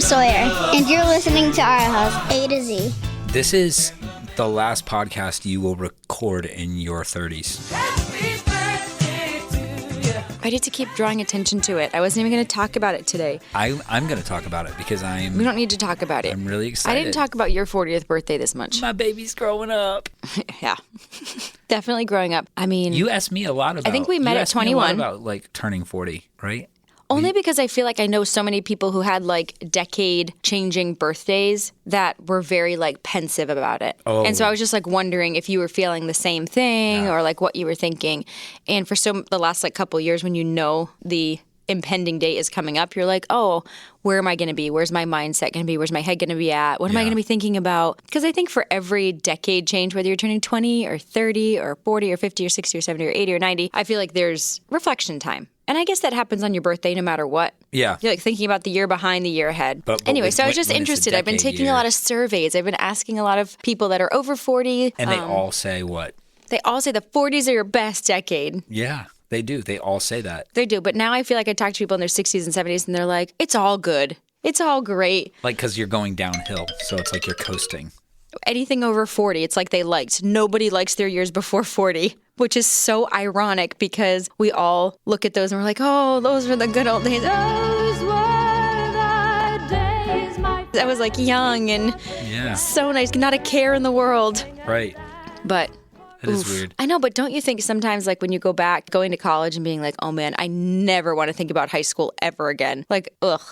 I'm Sawyer, and you're listening to Our House A to Z. This is the last podcast you will record in your 30s. I need to keep drawing attention to it. I wasn't even going to talk about it today. I'm going to talk about it because We don't need to talk about it. I'm really excited. I didn't talk about your 40th birthday this much. My baby's growing up. Yeah. Definitely growing up. I mean... You asked me a lot about... I think we met at 21. You asked me a lot about, like, turning 40, right? Only because I feel like I know so many people who had, like, decade-changing birthdays that were very, like, pensive about it. Oh. And so I was just, like, wondering if you were feeling the same thing or, like, what you were thinking. And for the last, like, couple years when you know the impending date is coming up, you're like, oh, where am I going to be? Where's my mindset going to be? Where's my head going to be at? What am I going to be thinking about? Because I think for every decade change, whether you're turning 20 or 30 or 40 or 50 or 60 or 70 or 80 or 90, I feel like there's reflection time. And I guess that happens on your birthday no matter what. Yeah. You're like thinking about the year behind, the year ahead. But anyway, so I was just interested. I've been taking a lot of surveys. I've been asking a lot of people that are over 40. And they all say what? They all say the 40s are your best decade. Yeah, they do. They all say that. They do. But now I feel like I talk to people in their 60s and 70s and they're like, it's all good. It's all great. Like, because you're going downhill. So it's like you're coasting. Anything over 40, it's like they liked. Nobody likes their years before 40, which is so ironic because we all look at those and we're like, oh, those were the good old days. Those were the days. I was like young and so nice. Not a care in the world. Right. But it is weird. I know, but don't you think sometimes like when you go back, going to college and being like, oh man, I never want to think about high school ever again. Like, ugh.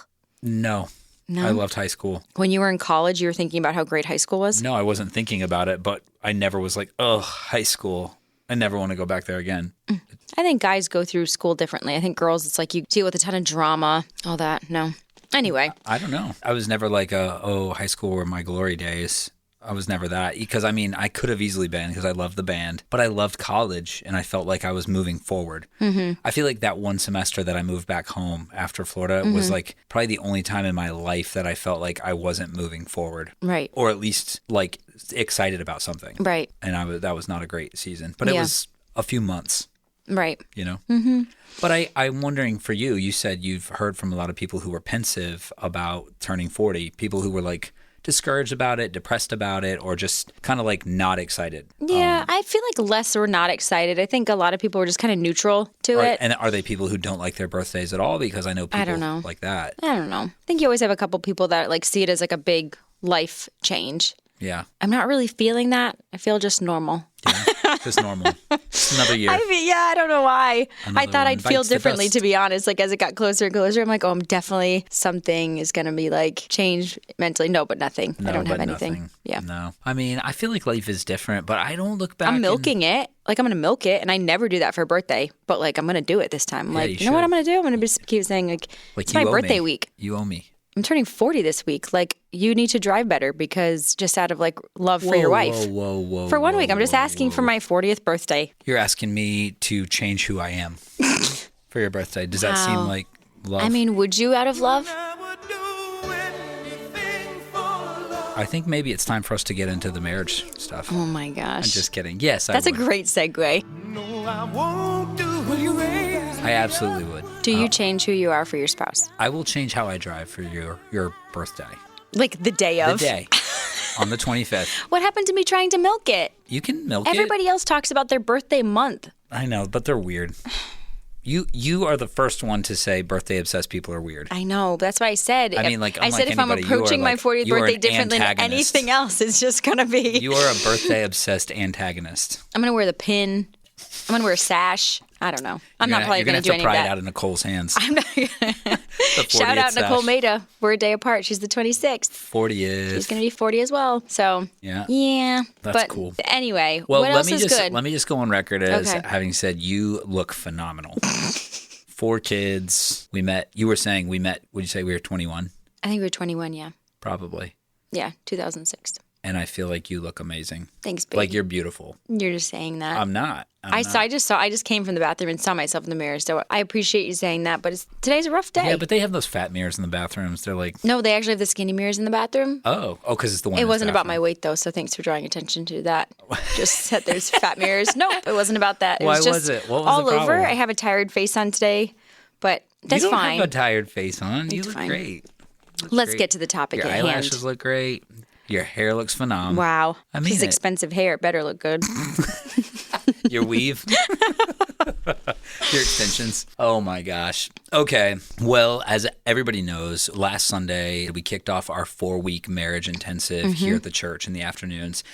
No. I loved high school. When you were in college, you were thinking about how great high school was? No, I wasn't thinking about it, but I never was like, oh, high school. I never want to go back there again. I think guys go through school differently. I think girls, it's like you deal with a ton of drama, all that. No. Anyway. I don't know. I was never like, high school were my glory days. I was never that. Because, I mean, I could have easily been because I loved the band. But I loved college, and I felt like I was moving forward. Mm-hmm. I feel like that one semester that I moved back home after Florida was like probably the only time in my life that I felt like I wasn't moving forward. Right. Or at least, like, excited about something. Right. And that was not a great season. But it was a few months. Right. You know? Mm-hmm. But I'm wondering for you, you said you've heard from a lot of people who were pensive about turning 40, people who were like, discouraged about it, depressed about it, or just kind of like not excited? Yeah, I feel like less were not excited. I think a lot of people were just kind of neutral to it. And are they people who don't like their birthdays at all? Because I know people like that. I don't know. I think you always have a couple people that like see it as like a big life change. Yeah. I'm not really feeling that. I feel just normal. Yeah, just normal. It's another year. I don't know why. I thought I'd feel differently, to be honest. Like as it got closer and closer, I'm like, oh, I'm definitely something is going to be like changed mentally. No, but nothing. I don't have anything. Nothing. Yeah. No. I mean, I feel like life is different, but I don't look back. I'm milking it. Like I'm going to milk it. And I never do that for a birthday, but like I'm going to do it this time. I'm like, you know what I'm going to do? I'm going to just keep saying like it's my birthday week. You owe me. I'm turning 40 this week. Like, you need to drive better because just out of, like, love for your wife. Whoa. For 1 week. I'm just asking for my 40th birthday. You're asking me to change who I am for your birthday. Does that seem like love? I mean, would you out of love? I think maybe it's time for us to get into the marriage stuff. Oh, my gosh. I'm just kidding. Yes, That's a great segue. No, I won't do what you raise. I absolutely would. Do you change who you are for your spouse? I will change how I drive for your birthday. Like the day of? The day. On the 25th. What happened to me trying to milk it? You can milk it. Everybody else talks about their birthday month. I know, but they're weird. You are the first one to say birthday obsessed people are weird. I know. That's why I said. I mean, like, I said if I'm approaching my 40th birthday differently than anything else, it's just going to be. You are a birthday obsessed antagonist. I'm going to wear the pin. I'm going to wear a sash. I don't know. I'm not probably going to do any of that. You're going to have to pry it out of Nicole's hands. I'm not going to. Shout out Nicole Maida. We're a day apart. She's the 26th. 40th. She's going to be 40 as well. So, yeah. That's cool. Anyway, what else is good? Let me just go on record as having said you look phenomenal. 4 kids. We met. You were saying we met. Would you say we were 21? I think we were 21, yeah. Probably. Yeah, 2006. And I feel like you look amazing. Thanks, babe. Like you're beautiful. You're just saying that. I'm not. I just came from the bathroom and saw myself in the mirror. So I appreciate you saying that, but today's a rough day. Yeah, but they have those fat mirrors in the bathrooms. They're like No, they actually have the skinny mirrors in the bathroom. Oh, because it's the one. It wasn't about my weight though, so thanks for drawing attention to that. Just that there's fat mirrors. Nope, it wasn't about that. Why was just was it? What was all the problem? over. I have a tired face on today, but that's fine. You don't fine. have a tired face on. You look fine. great. Let's get to the topic Your at hand. eyelashes look great. Your hair looks phenomenal. Wow. I mean His expensive hair. It better look good. Your weave. Your extensions. Oh my gosh. Okay. Well, as everybody knows, last Sunday we kicked off our 4-week marriage intensive here at the church in the afternoons.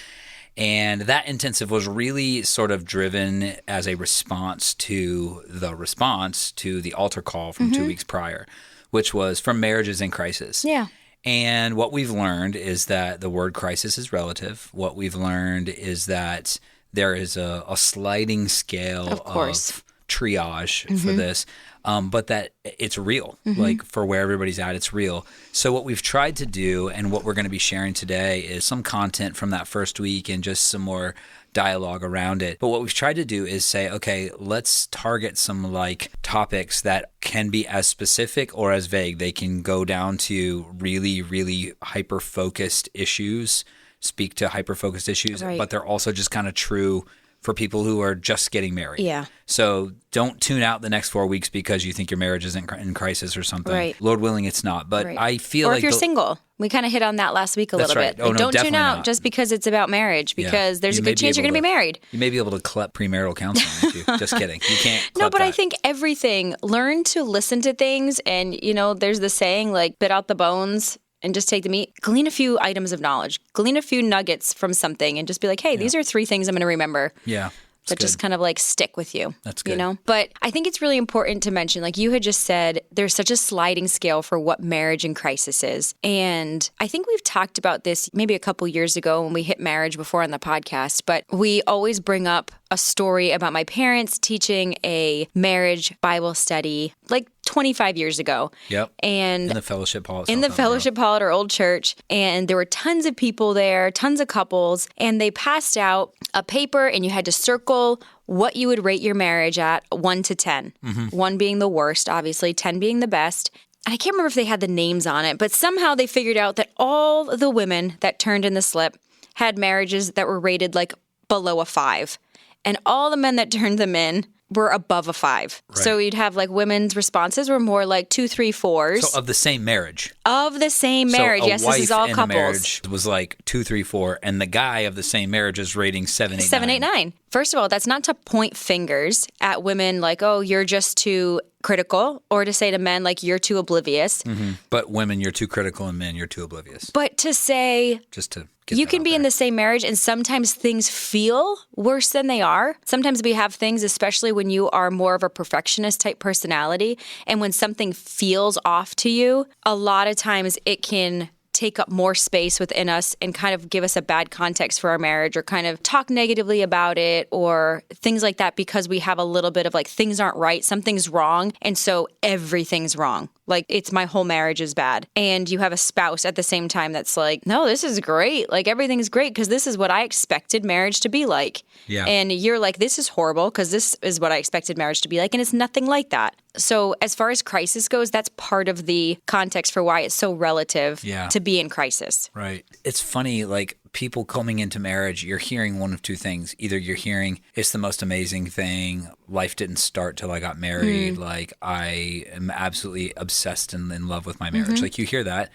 And that intensive was really sort of driven as a response to the altar call from 2 weeks prior, which was from marriages in crisis. Yeah. And what we've learned is that the word crisis is relative. What we've learned is that there is a sliding scale of triage for this, but that it's real. Like for where everybody's at, it's real. So what we've tried to do and what we're going to be sharing today is some content from that first week and just some more dialogue around it. But what we've tried to do is say, okay, let's target some like topics that can be as specific or as vague. They can go down to really, really hyper-focused issues, speak to hyper-focused issues, but they're also just kind of true for people who are just getting married. Yeah. So don't tune out the next 4 weeks because you think your marriage is in crisis or something. Right. Lord willing, it's not. But I feel or like... if you're single. We kind of hit on that last week a little bit. Oh, Like, no, don't tune out not. just because it's about marriage, because there's You a may good be chance you're going to be married. You may be able to collect premarital counseling if you... Just kidding. You can't No, but that. I think everything, learn to listen to things. And, you know, there's the saying, like, spit out the bones and just take the meat. Glean a few items of knowledge. Glean a few nuggets from something and just be like, hey, these are 3 things I'm going to remember. Yeah. That just kind of like stick with you. That's good. You know? But I think it's really important to mention, like you had just said, there's such a sliding scale for what marriage in crisis is. And I think we've talked about this maybe a couple years ago when we hit marriage before on the podcast, but we always bring up a story about my parents teaching a marriage Bible study like 25 years ago. Yep. And in the fellowship hall. In the fellowship hall at our old church. And there were tons of people there, tons of couples, and they passed out a paper and you had to circle what you would rate your marriage at 1 to 10. 1 being the worst, obviously, 10 being the best. And I can't remember if they had the names on it, but somehow they figured out that all the women that turned in the slip had marriages that were rated like below a 5. And all the men that turned them in were above a 5. Right. So you'd have like women's responses were more like 2, 3, 4s. So of the same marriage. Of the same marriage. So yes, this is all couples. Marriage was like 2, 3, 4, and the guy of the same marriage is rating 7, 8, 9. 7, 8, 9. First of all, that's not to point fingers at women like, oh, you're just too critical, or to say to men like, you're too oblivious. But women, you're too critical, and men, you're too oblivious. But to say... Just to get you that can out be there. in the same marriage and sometimes things feel worse than they are. Sometimes we have things, especially when you are more of a perfectionist type personality. And when something feels off to you, a lot of times it can take up more space within us and kind of give us a bad context for our marriage, or kind of talk negatively about it or things like that, because we have a little bit of like, things aren't right, something's wrong. And so everything's wrong. Like, it's my whole marriage is bad. And you have a spouse at the same time that's like, no, this is great. Like, everything's great because this is what I expected marriage to be like. Yeah. And you're like, this is horrible because this is what I expected marriage to be like. And it's nothing like that. So as far as crisis goes, that's part of the context for why it's so relative to be in crisis. Right. It's funny, like, people coming into marriage, you're hearing one of two things. Either you're hearing, it's the most amazing thing. Life didn't start till I got married. Like, I am absolutely obsessed and in love with my marriage. Like, you hear that.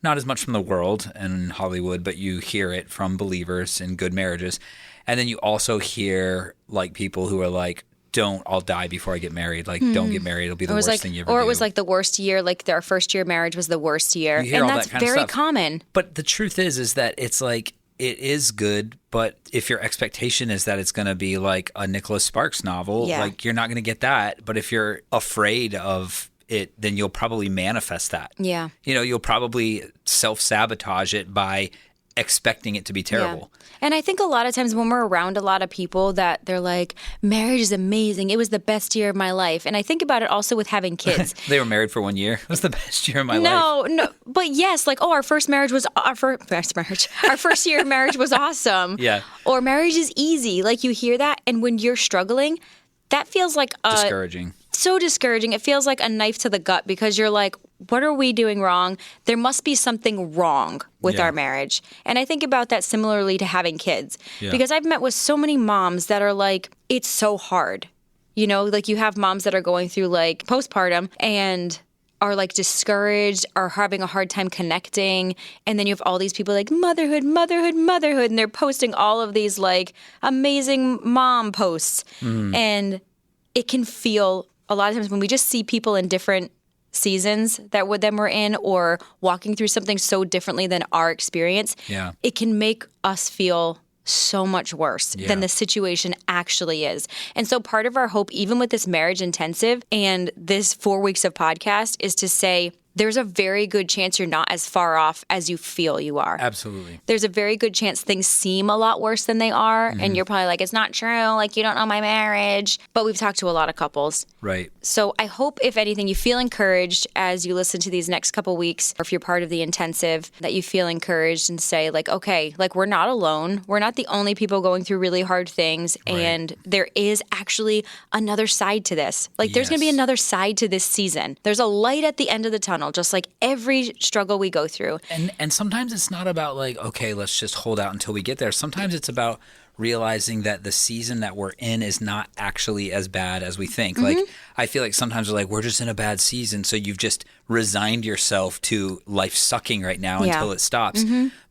Not as much from the world and Hollywood, but you hear it from believers in good marriages. And then you also hear, like, people who are like, I'll die before I get married. Like, don't get married. It'll be the worst thing you ever do. Or it was like the worst year, like our first year of marriage was the worst year. You hear and all that's that kind of very stuff. common. But the truth is that it's like, it is good, but if your expectation is that it's going to be like a Nicholas Sparks novel, like, you're not going to get that. But if you're afraid of it, then you'll probably manifest that. Yeah. You know, you'll probably self-sabotage it by expecting it to be terrible. Yeah. And I think a lot of times when we're around a lot of people that they're like, marriage is amazing. It was the best year of my life. And I think about it also with having kids. They were married for 1 year. It was the best year of my life. No. But yes, like, oh, our first year of marriage was awesome. Yeah. Or marriage is easy. Like, you hear that. And when you're struggling, that feels like discouraging. So discouraging. It feels like a knife to the gut because you're like, what are we doing wrong? There must be something wrong with our marriage. And I think about that similarly to having kids because I've met with so many moms that are like, it's so hard. You know, like, you have moms that are going through like postpartum and are like discouraged, are having a hard time connecting. And then you have all these people like motherhood, motherhood, motherhood. And they're posting all of these like amazing mom posts. And it can feel a lot of times when we just see people in different seasons that we're in or walking through something so differently than our experience, it can make us feel so much worse than the situation actually is. And so part of our hope, even with this marriage intensive and this 4 weeks of podcast, is to say there's a very good chance you're not as far off as you feel you are. Absolutely. There's a very good chance things seem a lot worse than they are. And you're probably like, it's not true. Like, you don't know my marriage. But we've talked to a lot of couples. Right. So I hope, if anything, you feel encouraged as you listen to these next couple weeks, or if you're part of the intensive, that you feel encouraged and say, like, okay, like, we're not alone. We're not the only people going through really hard things. Right. And there is actually another side to this. Like, there's going to be another side to this season. There's a light at the end of the tunnel, just like every struggle we go through. And sometimes it's not about like, okay, let's just hold out until we get there. Sometimes it's about realizing that the season that we're in is not actually as bad as we think. Like, I feel like sometimes we're like, we're just in a bad season. So you've just resigned yourself to life sucking right now until it stops.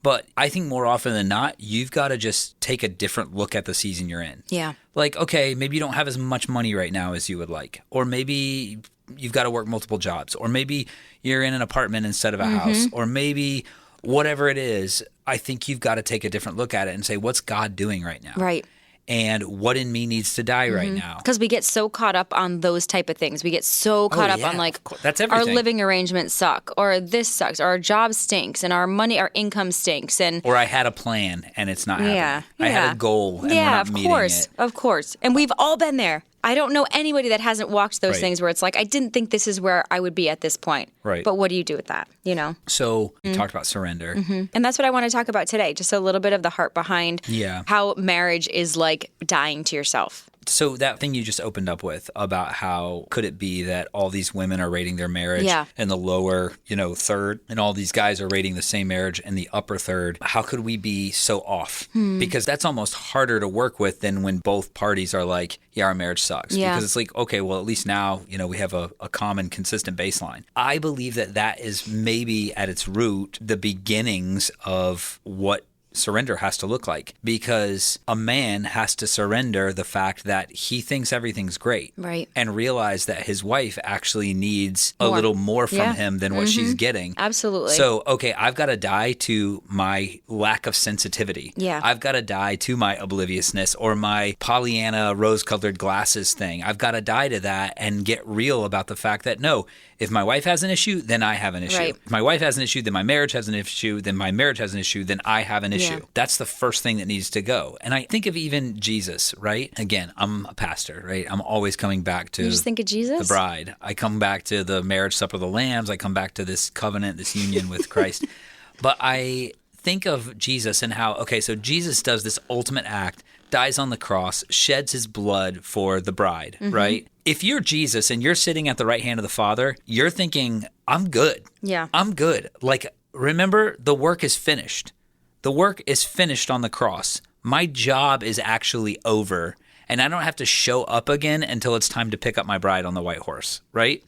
But I think more often than not, you've got to just take a different look at the season you're in. Yeah. Like, okay, maybe you don't have as much money right now as you would like. Or maybe you've got to work multiple jobs. Or maybe you're in an apartment instead of a house. Or maybe whatever it is, I think you've got to take a different look at it and say, what's God doing right now? Right. And what in me needs to die right now? Because we get so caught up on those type of things. We get so caught up on like, that's our everything. living arrangements suck, or this sucks, or our job stinks, and our income stinks. And Or I had a plan and it's not happening. I had a goal and we're yeah, not meeting it. Of course. And we've all been there. I don't know anybody that hasn't walked those things where it's like, I didn't think this is where I would be at this point. Right. But what do you do with that, you know? So you talked about surrender. And that's what I want to talk about today. Just a little bit of the heart behind how marriage is like dying to yourself. So that thing you just opened up with about how could it be that all these women are rating their marriage in the lower, third, and all these guys are rating the same marriage in the upper third. How could we be so off? Because that's almost harder to work with than when both parties are like, yeah, our marriage sucks. Because it's like, okay, well, at least now, we have a common, consistent baseline. I believe that is maybe at its root the beginnings of what surrender has to look like, because a man has to surrender the fact that he thinks everything's great, right, and realize that his wife actually needs a little more from him than what she's getting. Absolutely. So, okay, I've got to die to my lack of sensitivity. Yeah. I've got to die to my obliviousness or my Pollyanna rose-colored glasses thing. I've got to die to that and get real about the fact that, no, if my wife has an issue, then I have an issue. Right. If my wife has an issue, then my marriage has an issue. Then my marriage has an issue. Then I have an issue. Yeah. That's the first thing that needs to go. And I think of even Jesus, right? Again, I'm a pastor, right? I'm always coming back to you just think of Jesus? The bride. I come back to the marriage supper of the lambs. I come back to this covenant, this union with Christ. But I think of Jesus and how, okay, so Jesus does this ultimate act, dies on the cross, sheds his blood for the bride, right? If you're Jesus and you're sitting at the right hand of the Father, you're thinking, I'm good. Yeah. I'm good. Like, remember, the work is finished. The work is finished on the cross. My job is actually over, and I don't have to show up again until it's time to pick up my bride on the white horse, right?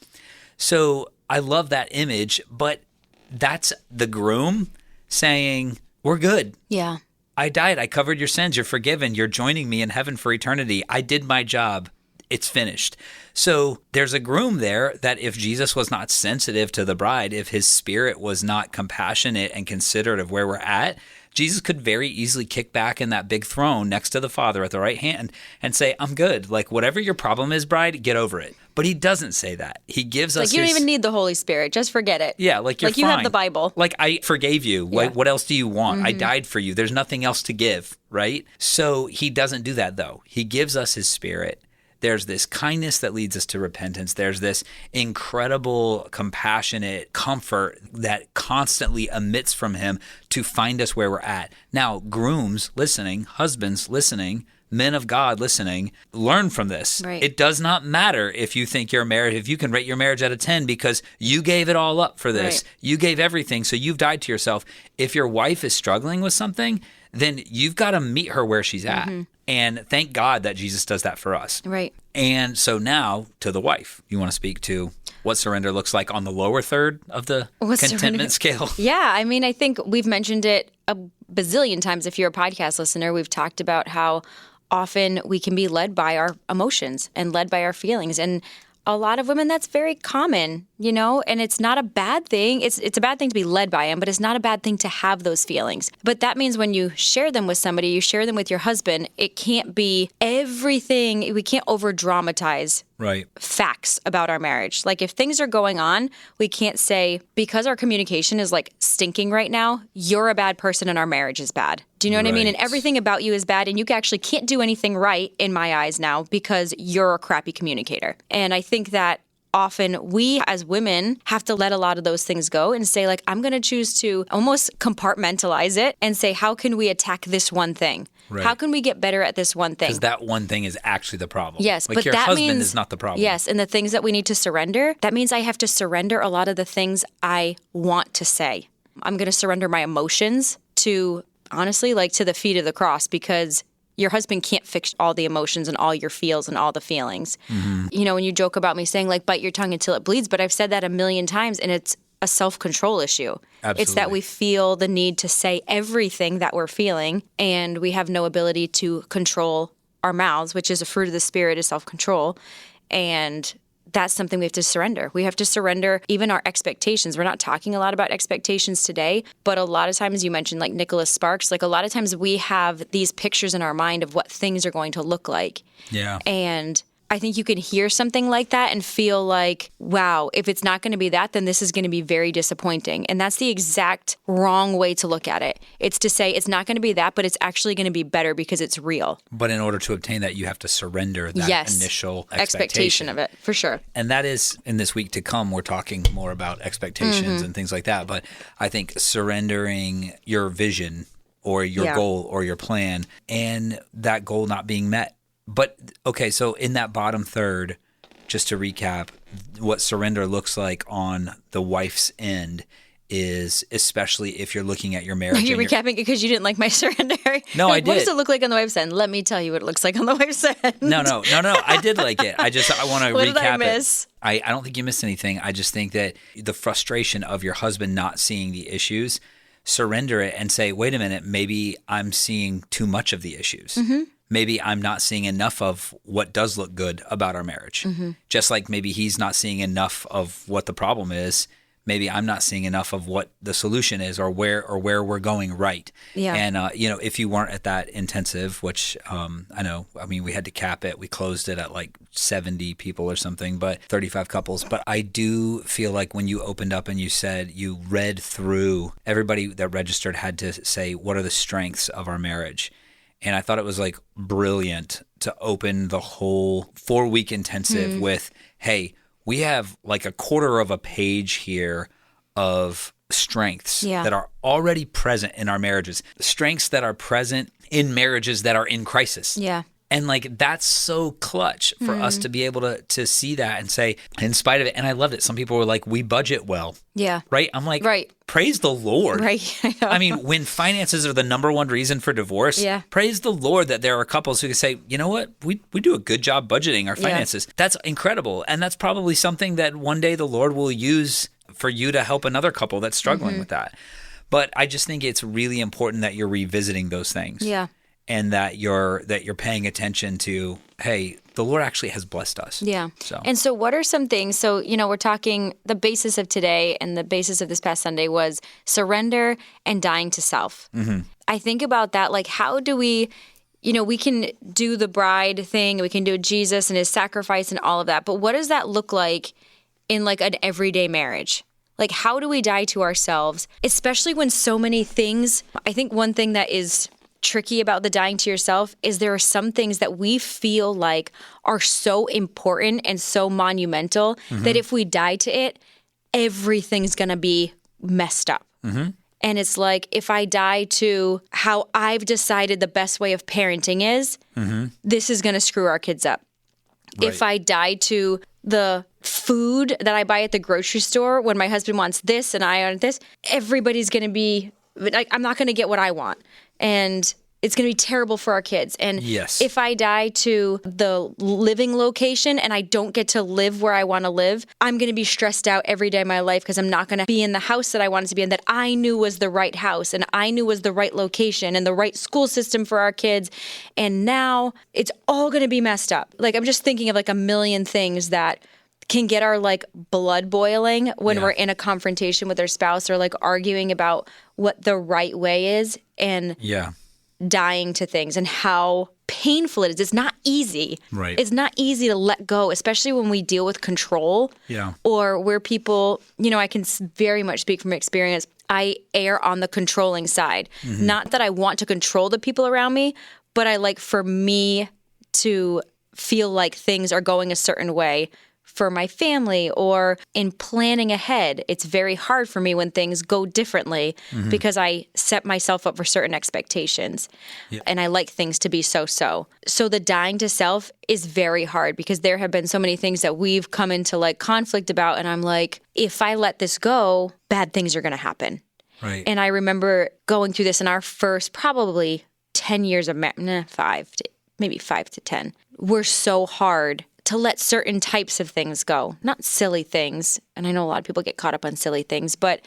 So I love that image, but that's the groom saying, we're good. Yeah. I died. I covered your sins. You're forgiven. You're joining me in heaven for eternity. I did my job. It's finished. So there's a groom there that if Jesus was not sensitive to the bride, if his spirit was not compassionate and considerate of where we're at, Jesus could very easily kick back in that big throne next to the Father at the right hand and say, I'm good. Like, whatever your problem is, bride, get over it. But he doesn't say that. He gives us you don't even need the Holy Spirit. Just forget it. Yeah, like you're like you fine. have the Bible. Like, I forgave you. Yeah. What else do you want? I died for you. There's nothing else to give, right? So he doesn't do that, though. He gives us his spirit. There's this kindness that leads us to repentance. There's this incredible, compassionate comfort that constantly emits from him to find us where we're at. Now, grooms listening, husbands listening, men of God listening, learn from this. Right. It does not matter if you think your marriage, if you can rate your marriage out of 10 because you gave it all up for this. Right. You gave everything, so you've died to yourself. If your wife is struggling with something, then you've got to meet her where she's at. And thank God that Jesus does that for us. Right. And so now to the wife, you want to speak to what surrender looks like on the lower third of the contentment scale? Yeah. I mean, I think we've mentioned it a bazillion times. If you're a podcast listener, we've talked about how often we can be led by our emotions and led by our feelings. And a lot of women, that's very common, you know, and it's not a bad thing. It's a bad thing to be led by them, but it's not a bad thing to have those feelings. But that means when you share them with somebody, you share them with your husband, it can't be everything. We can't over dramatize facts about our marriage. Like if things are going on, we can't say, because our communication is like stinking right now, you're a bad person and our marriage is bad. Do you know what I mean? And everything about you is bad and you actually can't do anything right in my eyes now because you're a crappy communicator. And I think that often we as women have to let a lot of those things go and say, like, I'm going to choose to almost compartmentalize it and say, how can we attack this one thing? Right. How can we get better at this one thing? Because that one thing is actually the problem. Yes, like but your that husband means, is not the problem. Yes, and the things that we need to surrender, that means I have to surrender a lot of the things I want to say. I'm going to surrender my emotions to, honestly, like to the feet of the cross, because your husband can't fix all the emotions and all your feels and all the feelings. You know, when you joke about me saying, like, bite your tongue until it bleeds, but I've said that a million times, and it's a self-control issue. Absolutely. It's that we feel the need to say everything that we're feeling, and we have no ability to control our mouths, which is a fruit of the Spirit, is self-control. And that's something we have to surrender. We have to surrender even our expectations. We're not talking a lot about expectations today, but a lot of times, you mentioned like Nicholas Sparks, like a lot of times we have these pictures in our mind of what things are going to look like. Yeah. And I think you can hear something like that and feel like, wow, if it's not going to be that, then this is going to be very disappointing. And that's the exact wrong way to look at it. It's to say it's not going to be that, but it's actually going to be better because it's real. But in order to obtain that, you have to surrender that initial expectation of it, for sure. And that is, in this week to come, we're talking more about expectations and things like that. But I think surrendering your vision or your goal or your plan, and that goal not being met. But, okay, so in that bottom third, just to recap, what surrender looks like on the wife's end is, especially if you're looking at your marriage. Are you recapping it because you didn't like my surrender? No, I did. What does it look like on the wife's end? Let me tell you what it looks like on the wife's end. No. I did like it. I want to recap it. What did I miss? I don't think you missed anything. I just think that the frustration of your husband not seeing the issues, surrender it and say, wait a minute, maybe I'm seeing too much of the issues. Maybe I'm not seeing enough of what does look good about our marriage. Just like maybe he's not seeing enough of what the problem is. Maybe I'm not seeing enough of what the solution is, or where we're going right. Yeah. And if you weren't at that intensive, which I know, I mean, we had to cap it. We closed it at like 70 people or something, but 35 couples. But I do feel like when you opened up and you said you read through, everybody that registered had to say, what are the strengths of our marriage? And I thought it was like brilliant to open the whole 4-week intensive with, hey, we have like a quarter of a page here of strengths that are already present in our marriages, strengths that are present in marriages that are in crisis. Yeah. And like, that's so clutch for us to be able to see that and say, in spite of it. And I loved it. Some people were like, we budget well. Yeah. Right? I'm like, praise the Lord. Right. I mean, when finances are the number one reason for divorce, praise the Lord that there are couples who can say, you know what? We do a good job budgeting our finances. That's incredible. And that's probably something that one day the Lord will use for you to help another couple that's struggling with that. But I just think it's really important that you're revisiting those things. Yeah. And that you're paying attention to, hey, the Lord actually has blessed us. Yeah. And so what are some things, so, we're talking, the basis of today and the basis of this past Sunday was surrender and dying to self. I think about that, like, how do we, we can do the bride thing, we can do Jesus and his sacrifice and all of that, but what does that look like in like an everyday marriage? Like, how do we die to ourselves, especially when so many things, I think one thing that is tricky about the dying to yourself is there are some things that we feel like are so important and so monumental that if we die to it, everything's going to be messed up. And it's like, if I die to how I've decided the best way of parenting is, this is going to screw our kids up. Right. If I die to the food that I buy at the grocery store when my husband wants this and I want this, everybody's going to be like, I'm not going to get what I want. and it's going to be terrible for our kids. And Yes. if I die to the living location and I don't get to live where I want to live, I'm going to be stressed out every day of my life because I'm not going to be in the house that I wanted to be in, that I knew was the right house and I knew was the right location and the right school system for our kids. And now it's all going to be messed up. Like, I'm just thinking of like a million things that can get our like blood boiling when we're in a confrontation with our spouse or like arguing about what the right way is. And dying to things and how painful it is. It's not easy. Right. It's not easy to let go, especially when we deal with control. Yeah. Or where people, I can very much speak from experience. I err on the controlling side. Mm-hmm. Not that I want to control the people around me, but I like for me to feel like things are going a certain way for my family or in planning ahead. It's very hard for me when things go differently because I set myself up for certain expectations and I like things to be so-so. So the dying to self is very hard because there have been so many things that we've come into like conflict about. And I'm like, if I let this go, bad things are going to happen. Right. And I remember going through this in our first probably 10 years of maybe 5 to 10 were so hard to let certain types of things go, not silly things. And I know a lot of people get caught up on silly things, but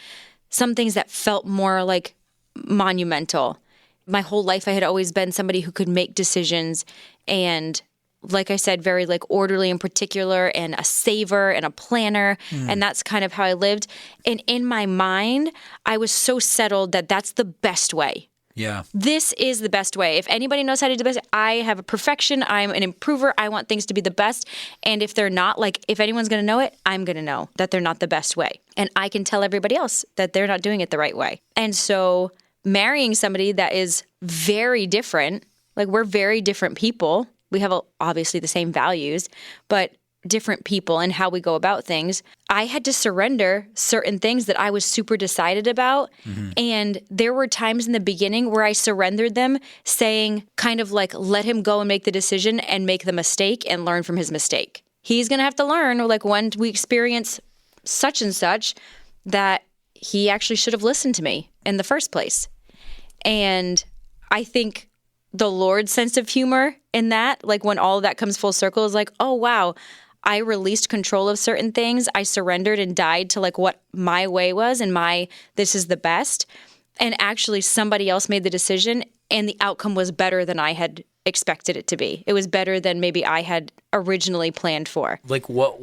some things that felt more like monumental. My whole life, I had always been somebody who could make decisions and, like I said, very like orderly and particular and a saver and a planner. And that's kind of how I lived. And in my mind, I was so settled that that's the best way. Yeah. This is the best way. If anybody knows how to do the best, I have a perfection. I'm an improver. I want things to be the best. And if they're not, like, if anyone's going to know it, I'm going to know that they're not the best way. And I can tell everybody else that they're not doing it the right way. And so marrying somebody that is very different, like we're very different people. We have obviously the same values, but different people and how we go about things. I had to surrender certain things that I was super decided about. And there were times in the beginning where I surrendered them, saying kind of like, let him go and make the decision and make the mistake and learn from his mistake. He's going to have to learn, like when we experience such and such, that he actually should have listened to me in the first place. And I think the Lord's sense of humor in that, like when all of that comes full circle, is like, oh, wow, I released control of certain things. I surrendered and died to like what my way was and this is the best. And actually somebody else made the decision and the outcome was better than I had expected it to be. It was better than maybe I had originally planned for. Like what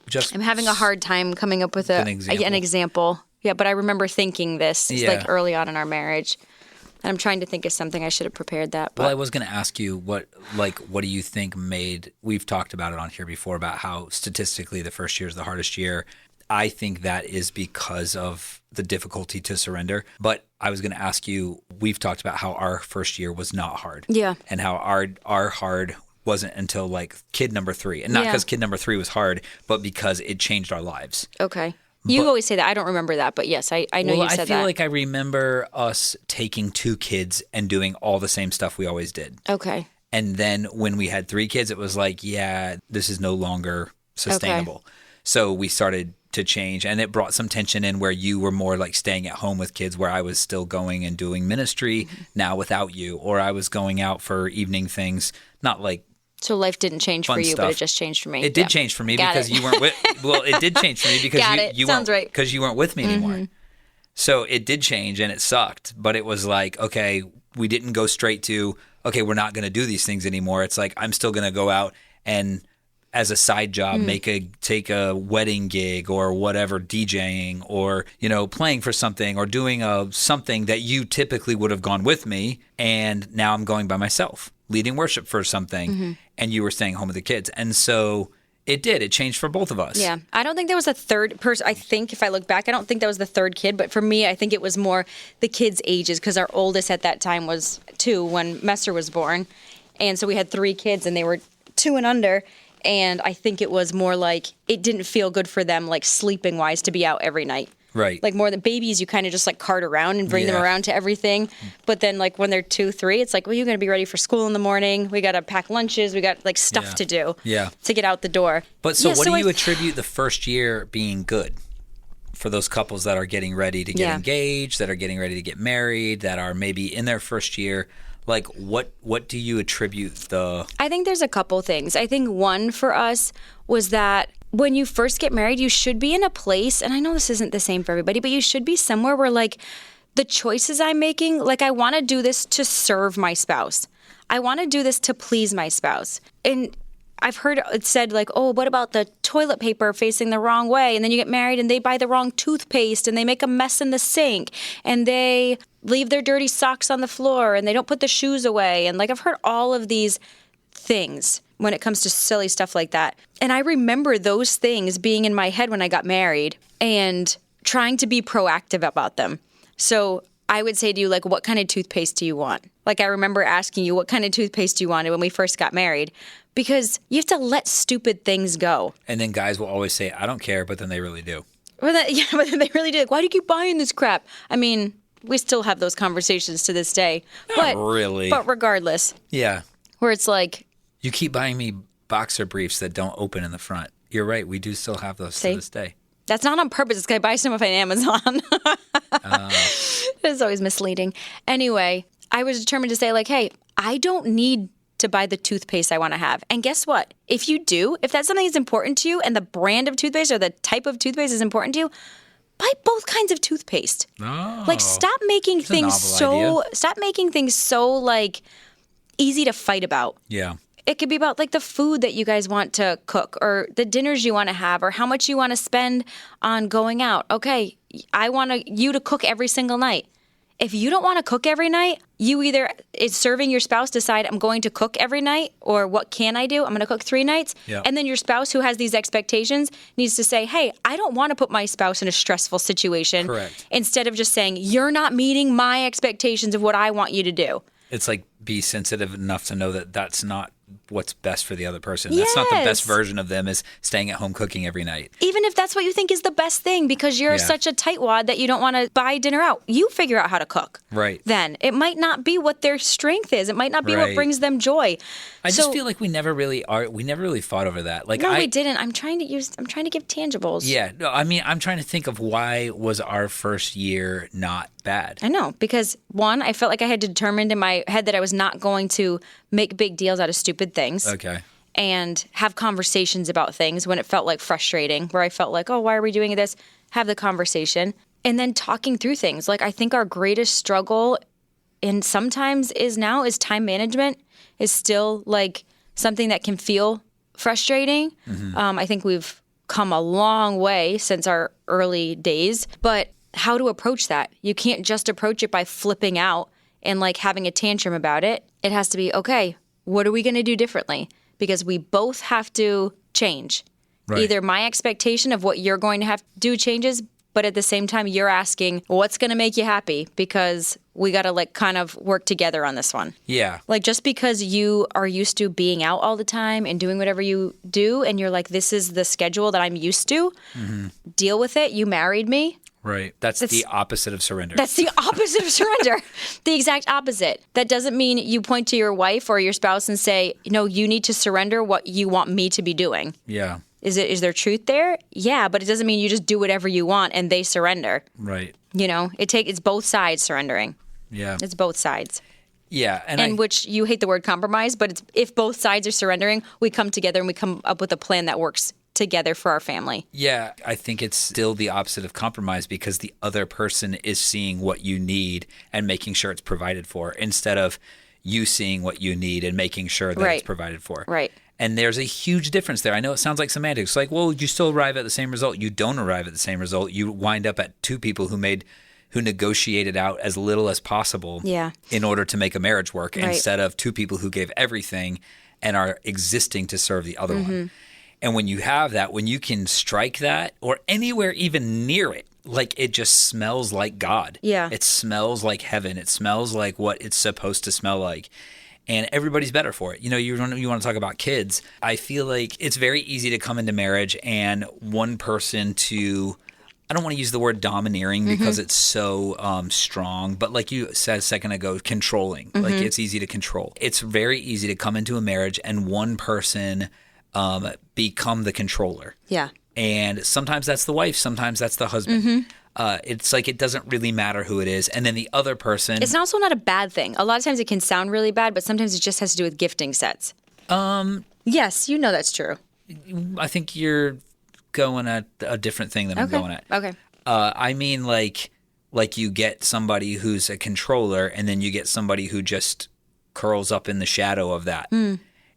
just... I'm having a hard time coming up with an example. Yeah, but I remember thinking this like early on in our marriage. And I'm trying to think of something. I should have prepared that. But. Well, I was going to ask you what do you think we've talked about it on here before about how statistically the first year is the hardest year. I think that is because of the difficulty to surrender. But I was going to ask you, we've talked about how our first year was not hard. Yeah. And how our hard wasn't until like kid number 3. And not because kid number 3 was hard, but because it changed our lives. Okay. You always say that. I don't remember that, but yes, I know you said that. I feel like I remember us taking 2 kids and doing all the same stuff we always did. Okay. And then when we had 3 kids, it was like, this is no longer sustainable. Okay. So we started to change, and it brought some tension in where you were more like staying at home with kids, where I was still going and doing ministry now without you, or I was going out for evening things, not like So life didn't change for you, but it just changed for me. It did change for me because you weren't with. Well, it did change for me because you weren't right. Because you weren't with me anymore. So it did change and it sucked. But it was like, okay, we didn't go straight to okay, we're not going to do these things anymore. It's like I'm still going to go out and as a side job take a wedding gig or whatever, DJing or playing for something or doing something that you typically would have gone with me, and now I'm going by myself, leading worship for something, and you were staying home with the kids. And so it changed for both of us. Yeah. I don't think there was a third person. I think if I look back, I don't think that was the third kid, but for me, I think it was more the kids' ages, because our oldest at that time was 2 when Messer was born. And so we had 3 kids and they were 2 and under. And I think it was more like it didn't feel good for them, like sleeping wise, to be out every night. Right. Like more than babies, you kind of just like cart around and bring them around to everything. But then like when they're 2, 3, it's like, well, you're going to be ready for school in the morning. We got to pack lunches. We got like stuff to do to get out the door. But so what do you attribute the first year being good for those couples that are getting ready to get engaged, that are getting ready to get married, that are maybe in their first year, like what do you attribute the... I think there's a couple things. I think one for us was that when you first get married, you should be in a place, and I know this isn't the same for everybody, but you should be somewhere where like the choices I'm making, like I want to do this to serve my spouse. I want to do this to please my spouse. And I've heard it said like, oh, what about the toilet paper facing the wrong way? And then you get married and they buy the wrong toothpaste and they make a mess in the sink and they leave their dirty socks on the floor and they don't put the shoes away. And like I've heard all of these things when it comes to silly stuff like that. And I remember those things being in my head when I got married and trying to be proactive about them. So I would say to you, like, what kind of toothpaste do you want? Like, I remember asking you, what kind of toothpaste do you wanted when we first got married? Because you have to let stupid things go. And then guys will always say, I don't care, but then they really do. But then they really do. Like, why do you keep buying this crap? I mean, we still have those conversations to this day. Not really. But regardless. Yeah. Where it's like... You keep buying me boxer briefs that don't open in the front. You're right. We do still have those to this day. That's not on purpose. It's because I buy some off on Amazon. It's always misleading. Anyway, I was determined to say, like, hey, I don't need to buy the toothpaste I want to have. And guess what? If you do, if that's something that's important to you and the brand of toothpaste or the type of toothpaste is important to you, buy both kinds of toothpaste. Oh, like, stop making things so like easy to fight about. Yeah. It could be about like the food that you guys want to cook or the dinners you want to have or how much you want to spend on going out. Okay, I want you to cook every single night. If you don't want to cook every night, you either it's serving your spouse decide I'm going to cook every night or what can I do? I'm going to cook 3 nights. Yeah. And then your spouse who has these expectations needs to say, hey, I don't want to put my spouse in a stressful situation. Correct. Instead of just saying, you're not meeting my expectations of what I want you to do. It's like be sensitive enough to know that that's not what's best for the other person. That's not the best version of them is staying at home cooking every night. Even if that's what you think is the best thing because you're such a tightwad that you don't want to buy dinner out. You figure out how to cook. Right. Then. It might not be what their strength is. It might not be what brings them joy. I just feel like we never really fought over that. Like we didn't. I'm trying to give tangibles. Yeah. No, I mean, I'm trying to think of why was our first year not bad. I know. Because one, I felt like I had determined in my head that I was not going to make big deals out of stupid things. Okay. And have conversations about things when it felt like frustrating, where I felt like, oh, why are we doing this? Have the conversation. And then talking through things. Like, I think our greatest struggle, and sometimes is time management, is still like something that can feel frustrating. Mm-hmm. I think we've come a long way since our early days, but how to approach that? You can't just approach it by flipping out and like having a tantrum about it. It has to be, okay, what are we going to do differently? Because we both have to change. Right. Either my expectation of what you're going to have to do changes, but at the same time, you're asking, what's going to make you happy? Because we got to like kind of work together on this one. Yeah. Like just because you are used to being out all the time and doing whatever you do, and you're like, this is the schedule that I'm used to, deal with it. You married me. Right. That's the opposite of surrender. That's the opposite of surrender. The exact opposite. That doesn't mean you point to your wife or your spouse and say, no, you need to surrender what you want me to be doing. Yeah. Is there truth there? Yeah, but it doesn't mean you just do whatever you want and they surrender. Right. You know, it's both sides surrendering. Yeah. It's both sides. Yeah. And which you hate the word compromise, but it's if both sides are surrendering, we come together and we come up with a plan that works together for our family. Yeah, I think it's still the opposite of compromise because the other person is seeing what you need and making sure it's provided for instead of you seeing what you need and making sure that it's provided for. Right. And there's a huge difference there. I know it sounds like semantics. Like, well, you still arrive at the same result. You don't arrive at the same result. You wind up at two people who negotiated out as little as possible in order to make a marriage work instead of two people who gave everything and are existing to serve the other one. And when you have that, when you can strike that or anywhere even near it, like it just smells like God. Yeah. It smells like heaven. It smells like what it's supposed to smell like. And everybody's better for it. You know, you want to talk about kids. I feel like it's very easy to come into marriage and one person to, I don't want to use the word domineering because it's so strong, but like you said a second ago, controlling. Like it's easy to control. It's very easy to come into a marriage and one person become the controller. Yeah. And sometimes that's the wife, sometimes that's the husband. It's like it doesn't really matter who it is. And then the other person. It's also not a bad thing. A lot of times it can sound really bad, but sometimes it just has to do with gifting sets. Yes, you know that's true. I think you're going at a different thing than I'm going at. Okay. I mean, like you get somebody who's a controller, and then you get somebody who just curls up in the shadow of that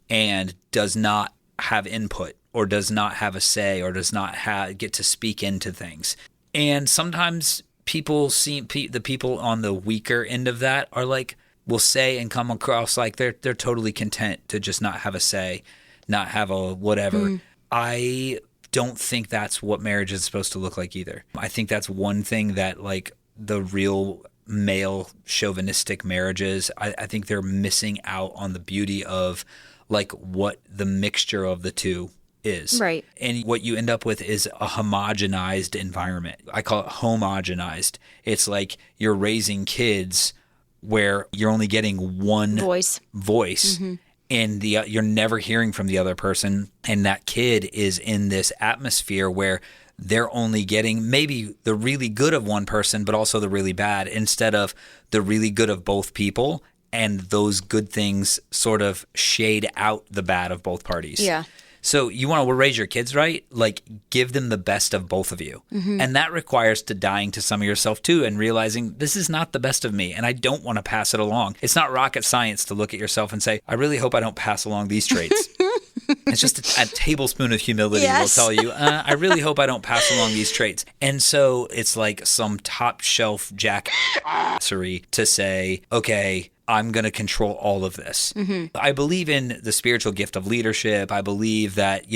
and does not have input or does not have a say or does not get to speak into things. And sometimes people the people on the weaker end of that are like, will say and come across like they're totally content to just not have a say, not have a whatever. I don't think that's what marriage is supposed to look like either. I think that's one thing that like the real male chauvinistic marriages, I think they're missing out on the beauty of like what the mixture of the two is. Right. And what you end up with is a homogenized environment. I call it homogenized. It's like you're raising kids where you're only getting one voice. And you're never hearing from the other person. And that kid is in this atmosphere where they're only getting maybe the really good of one person, but also the really bad, instead of the really good of both people. And those good things sort of shade out the bad of both parties. Yeah. So you want to raise your kids right? Like, give them the best of both of you. And that requires dying to some of yourself too and realizing this is not the best of me and I don't want to pass it along. It's not rocket science to look at yourself and say, I really hope I don't pass along these traits. It's just a tablespoon of humility will tell you, I really hope I don't pass along these traits. And so it's like some top shelf jackassery to say, okay, I'm going to control all of this. I believe in the spiritual gift of leadership. I believe that,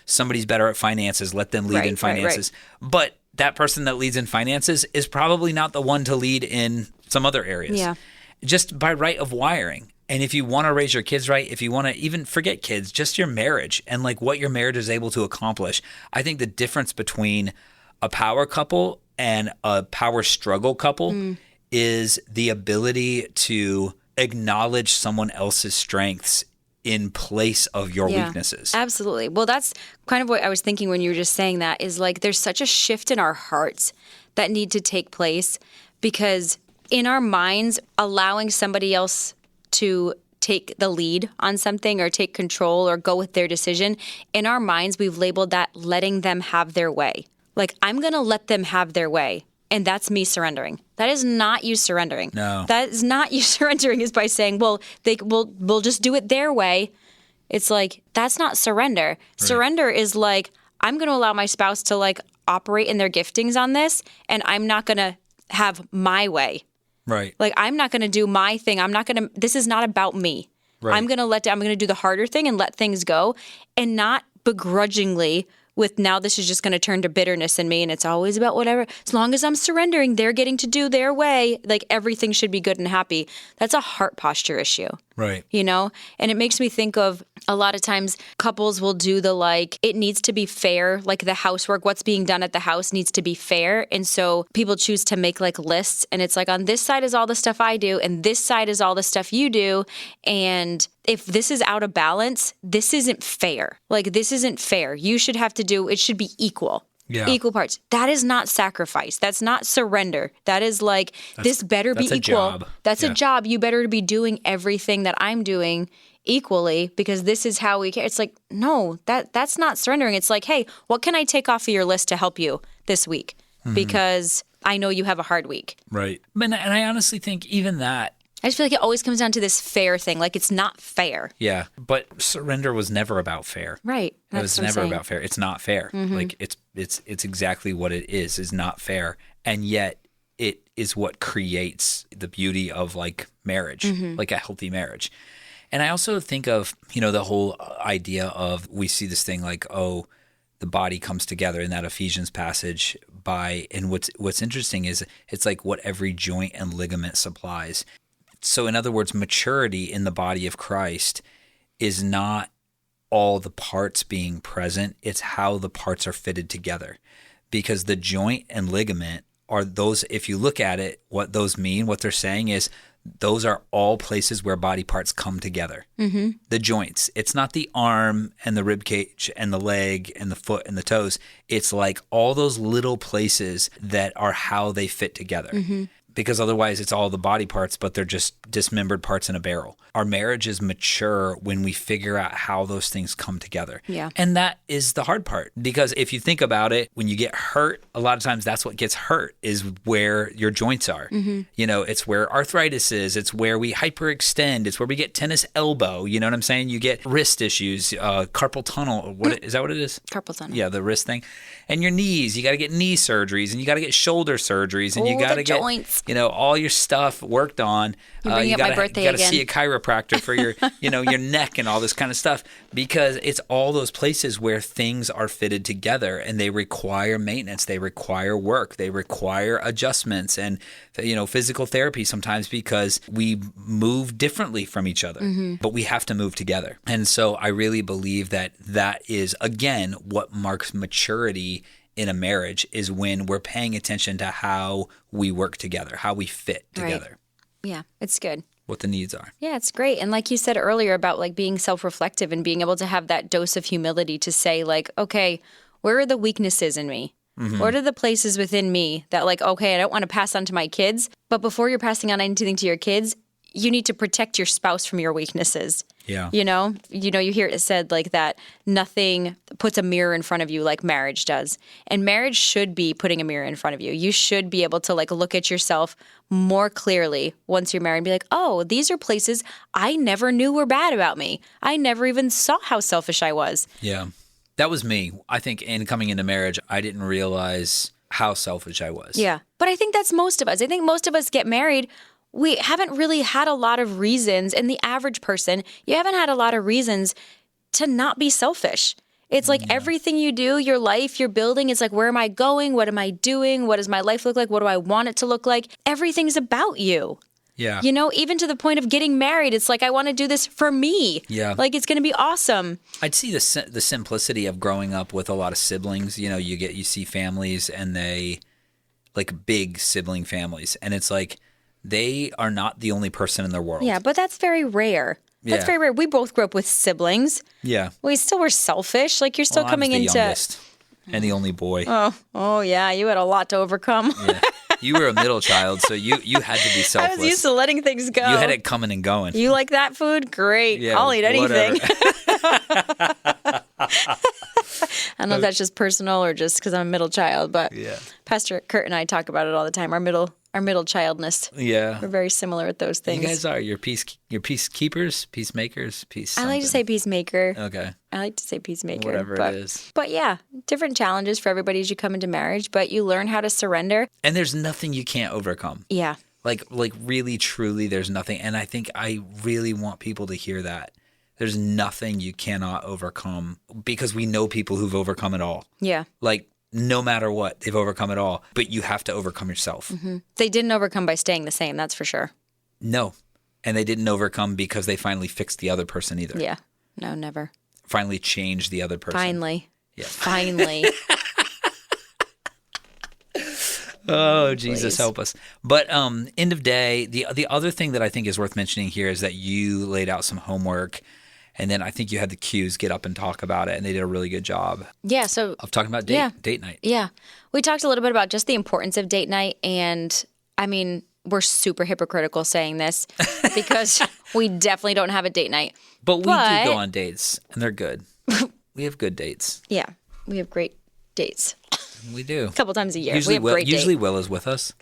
somebody's better at finances. Let them lead in finances. Right. But that person that leads in finances is probably not the one to lead in some other areas. Yeah. Just by right of wiring. And if you want to raise your kids right, if you want to even forget kids, just your marriage and like what your marriage is able to accomplish. I think the difference between a power couple and a power struggle couple is the ability to acknowledge someone else's strengths in place of your weaknesses. Absolutely. Well, that's kind of what I was thinking when you were just saying that, is like there's such a shift in our hearts that need to take place, because in our minds, allowing somebody else to take the lead on something or take control or go with their decision, in our minds, we've labeled that letting them have their way. Like, I'm going to let them have their way. And that's me surrendering. That is not you surrendering. No. That is not you surrendering, is by saying, well, we'll just do it their way. It's like, that's not surrender. Right. Surrender is like, I'm going to allow my spouse to like operate in their giftings on this, and I'm not going to have my way. Right. Like, I'm not going to do my thing. This is not about me. Right. I'm going to do the harder thing and let things go, and not begrudgingly with, now this is just going to turn to bitterness in me and it's always about whatever. As long as I'm surrendering, they're getting to do their way. Like, everything should be good and happy. That's a heart posture issue. Right. And it makes me think of a lot of times couples will do the like, it needs to be fair. Like, the housework, what's being done at the house needs to be fair. And so people choose to make like lists, and it's like, on this side is all the stuff I do and this side is all the stuff you do. And if this is out of balance, this isn't fair. Like, this isn't fair. You should have to it should be equal. Yeah. Equal parts. That is not sacrifice. That's not surrender. That is like, this better be equal. Job. That's a job. You better be doing everything that I'm doing equally, because this is how we care. It's like, no, that's not surrendering. It's like, hey, what can I take off of your list to help you this week? Because I know you have a hard week. Right. And I honestly think even that, I just feel like it always comes down to this fair thing. Like, it's not fair. Yeah. But surrender was never about fair. Right. It was never about fair. It's not fair. Like, it's exactly what it is not fair. And yet it is what creates the beauty of like marriage, like a healthy marriage. And I also think of, the whole idea of, we see this thing like, oh, the body comes together in that Ephesians passage and what's interesting is it's like what every joint and ligament supplies. So in other words, maturity in the body of Christ is not all the parts being present. It's how the parts are fitted together. Because the joint and ligament are those, if you look at it, what those mean, what they're saying is those are all places where body parts come together. Mm-hmm. The joints. It's not the arm and the rib cage and the leg and the foot and the toes. It's like all those little places that are how they fit together. Mm-hmm. Because otherwise it's all the body parts, but they're just dismembered parts in a barrel. Our marriage is mature when we figure out how those things come together. Yeah. And that is the hard part. Because if you think about it, when you get hurt, a lot of times that's what gets hurt is where your joints are. Mm-hmm. You know, it's where arthritis is. It's where we hyperextend. It's where we get tennis elbow. You know what I'm saying? You get wrist issues, carpal tunnel. Is that what it is? Carpal tunnel. Yeah, the wrist thing. And your knees. You got to get knee surgeries and you got to get shoulder surgeries and you got to get joints. You know, all your stuff worked on. You gotta, my birthday you gotta again. see a chiropractor for your, your neck and all this kind of stuff because it's all those places where things are fitted together and they require maintenance. They require work. They require adjustments and, physical therapy sometimes because we move differently from each other, but we have to move together. And so I really believe that is, again, what marks maturity in a marriage is when we're paying attention to how we work together, how we fit together. Right. Yeah, it's good. What the needs are. Yeah, it's great. And like you said earlier about like being self-reflective and being able to have that dose of humility to say like, okay, where are the weaknesses in me? Mm-hmm. What are the places within me that like, okay, I don't want to pass on to my kids, but before you're passing on anything to your kids, you need to protect your spouse from your weaknesses. Yeah. You hear it said like that nothing puts a mirror in front of you like marriage does. And marriage should be putting a mirror in front of you. You should be able to like look at yourself more clearly once you're married and be like, oh, these are places I never knew were bad about me. I never even saw how selfish I was. Yeah. That was me. I think in coming into marriage, I didn't realize how selfish I was. Yeah. But I think that's most of us. I think most of us get married. We haven't really had a lot of reasons, and the average person, you haven't had a lot of reasons to not be selfish. It's like everything you do, your life, you're building, it's like, where am I going? What am I doing? What does my life look like? What do I want it to look like? Everything's about you. Yeah. Even to the point of getting married, it's like, I want to do this for me. Yeah. Like, it's going to be awesome. I'd see the simplicity of growing up with a lot of siblings. You see families and they, like big sibling families, and it's like, they are not the only person in their world. Yeah, but that's very rare. That's very rare. We both grew up with siblings. Yeah. We still were selfish. Like, you're still coming I was into... the youngest and the only boy. Oh, yeah. You had a lot to overcome. Yeah. You were a middle child, so you had to be selfless. I was used to letting things go. You had it coming and going. You like that food? Great. Yeah, I'll eat anything. Whatever. I don't know if that's just personal or just because I'm a middle child, but Yeah. Pastor Kurt and I talk about it all the time. Our middle childness. Yeah. We're very similar with those things. You guys are. You're peacekeepers, peacemakers, peace I like to say peacemaker. Okay. I like to say peacemaker. Whatever it is. But yeah, different challenges for everybody as you come into marriage, but you learn how to surrender. And there's nothing you can't overcome. Yeah. Like really, truly, there's nothing. And I think I really want people to hear that. There's nothing you cannot overcome because we know people who've overcome it all. Yeah. Like, no matter what, they've overcome it all. But you have to overcome yourself. Mm-hmm. They didn't overcome by staying the same, that's for sure. No. And they didn't overcome because they finally fixed the other person either. Yeah. No, never. Finally changed the other person. Finally. Yeah. Finally. Oh, Jesus, help us. But end of day, the other thing that I think is worth mentioning here is that you laid out some homework. And then I think you had the Qs get up and talk about it, and they did a really good job. Yeah, so of talking about date night. Yeah. We talked a little bit about just the importance of date night, and I mean, we're super hypocritical saying this because we definitely don't have a date night. But we do go on dates, and they're good. We have good dates. Yeah, we have great dates. We do. A couple times a year. Usually, we have great dates. Usually Will is with us.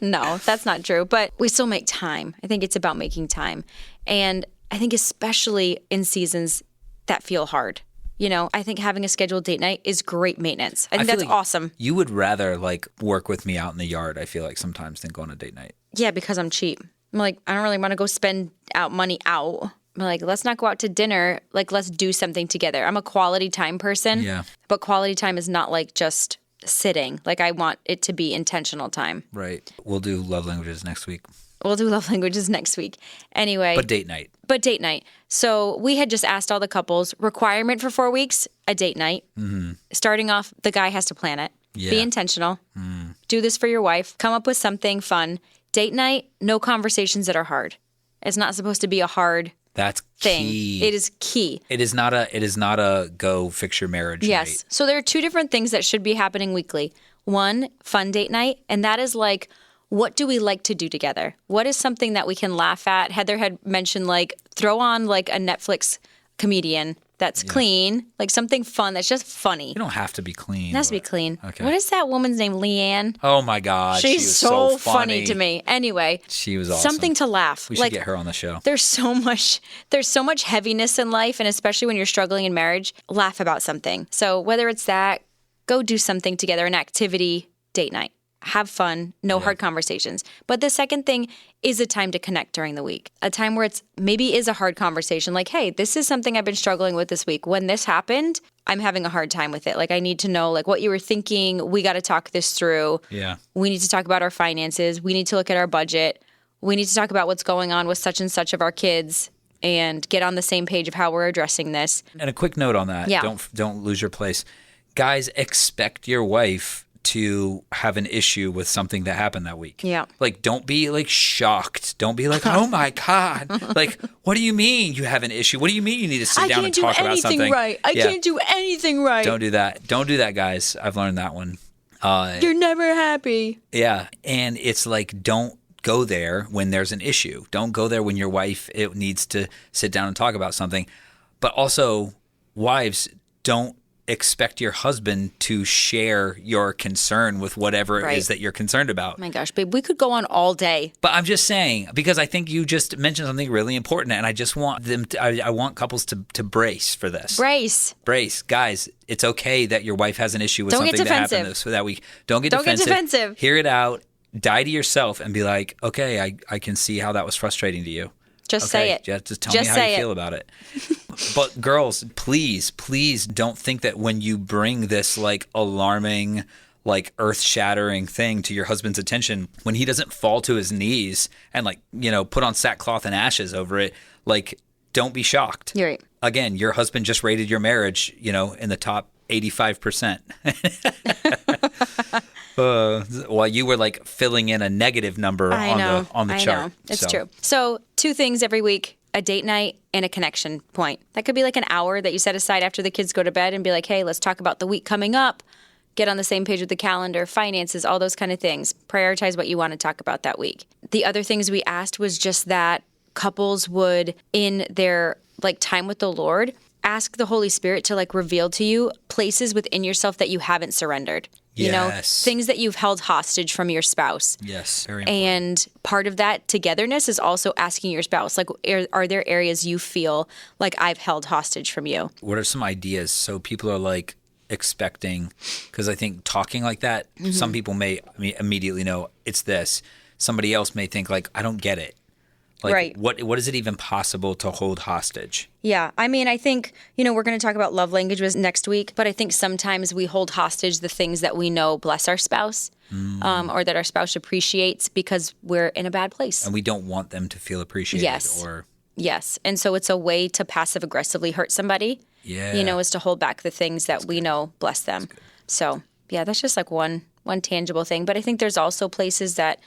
No, that's not true. But we still make time. I think it's about making time. And I think especially in seasons that feel hard. I think having a scheduled date night is great maintenance. I think that's awesome. You would rather work with me out in the yard, I feel like sometimes, than go on a date night. Yeah, because I'm cheap. I'm like, I don't really want to go spend money out. I'm like, let's not go out to dinner. Like, let's do something together. I'm a quality time person. Yeah. But quality time is not like just sitting. Like, I want it to be intentional time. Right. We'll do love languages next week. We'll do love languages next week. Anyway. But date night. So we had just asked all the couples, requirement for 4 weeks, a date night. Mm-hmm. Starting off, the guy has to plan it. Yeah. Be intentional. Do this for your wife. Come up with something fun. Date night, no conversations that are hard. It's not supposed to be a hard That's thing. key. It is key. It is not a go fix your marriage Yes. night. So there are two different things that should be happening weekly. One, fun date night, and that is like, what do we like to do together? What is something that we can laugh at? Heather had mentioned like throw on like a Netflix comedian that's clean, like something fun that's just funny. You don't have to be clean. It has to be clean. Okay. What is that woman's name? Leanne? Oh my God. She's she was so funny to me. Anyway, She was awesome. something to laugh. We should get her on the show. There's so much heaviness in life, and especially when you're struggling in marriage, laugh about something. So whether it's that, go do something together, an activity, date night. Have fun, no hard conversations. But the second thing is a time to connect during the week. A time where it's maybe is a hard conversation like, hey, this is something I've been struggling with this week. When this happened, I'm having a hard time with it. Like I need to know like what you were thinking. We got to talk this through. Yeah. We need to talk about our finances. We need to look at our budget. We need to talk about what's going on with such and such of our kids and get on the same page of how we're addressing this. And a quick note on that. Yeah. Don't lose your place. Guys, expect your wife to have an issue with something that happened that week. Yeah. Like, don't be like shocked. Don't be like, oh my God. Like, what do you mean you have an issue? What do you mean you need to sit down and talk about something? I can't do anything right. Don't do that. Don't do that, guys. I've learned that one. You're never happy. Yeah. And it's like, don't go there when there's an issue. Don't go there when your wife needs to sit down and talk about something. But also, wives, don't expect your husband to share your concern with whatever it is that you're concerned about. Oh my gosh, babe, we could go on all day. But I'm just saying, because I think you just mentioned something really important, and I just want them to, I want couples to brace for this. Brace. Guys, it's okay that your wife has an issue with something that happened that week. Don't get defensive. Hear it out. Die to yourself and be like, okay, I can see how that was frustrating to you. Just say it. Just tell me how you feel about it. But girls, please don't think that when you bring this like alarming, like earth-shattering thing to your husband's attention, when he doesn't fall to his knees and like, put on sackcloth and ashes over it, like don't be shocked. You're right. Again, your husband just rated your marriage, in the top 85%. While you were like filling in a negative number on the chart. I know. It's true. So 2 things every week, a date night and a connection point. That could be like an hour that you set aside after the kids go to bed and be like, hey, let's talk about the week coming up. Get on the same page with the calendar, finances, all those kind of things. Prioritize what you want to talk about that week. The other things we asked was just that couples would, in their like time with the Lord, ask the Holy Spirit to like reveal to you places within yourself that you haven't surrendered. Yes. Things that you've held hostage from your spouse. Yes, very important. And part of that togetherness is also asking your spouse, like, are there areas you feel like I've held hostage from you? What are some ideas? So people are like expecting, because I think talking like that, some people may immediately know it's this. Somebody else may think like, I don't get it. Like, what is it even possible to hold hostage? Yeah. I mean, I think, we're going to talk about love languages next week, but I think sometimes we hold hostage the things that we know bless our spouse or that our spouse appreciates because we're in a bad place. And we don't want them to feel appreciated. Yes. And so it's a way to passive aggressively hurt somebody, is to hold back the things that we know bless them. So, yeah, that's just like one tangible thing. But I think there's also places that,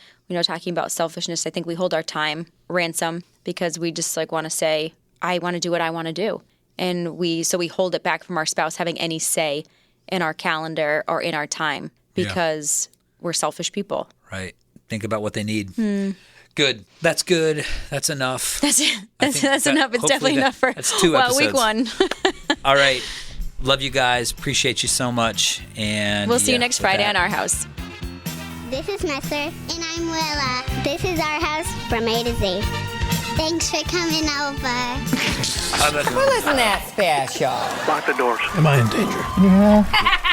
talking about selfishness, I think we hold our time ransom because we just like want to say, I want to do what I want to do. And we hold it back from our spouse having any say in our calendar or in our time because we're selfish people. Right. Think about what they need. Good. That's good. That's enough. That's enough. It's definitely enough for that's 2 episodes. Week 1. All right. Love you guys. Appreciate you so much. And we'll see you next Friday on our house. This is Messer. And I'm Willa. This is our house from A to Z. Thanks for coming over. Well, isn't that special? Lock the doors. Am I in danger?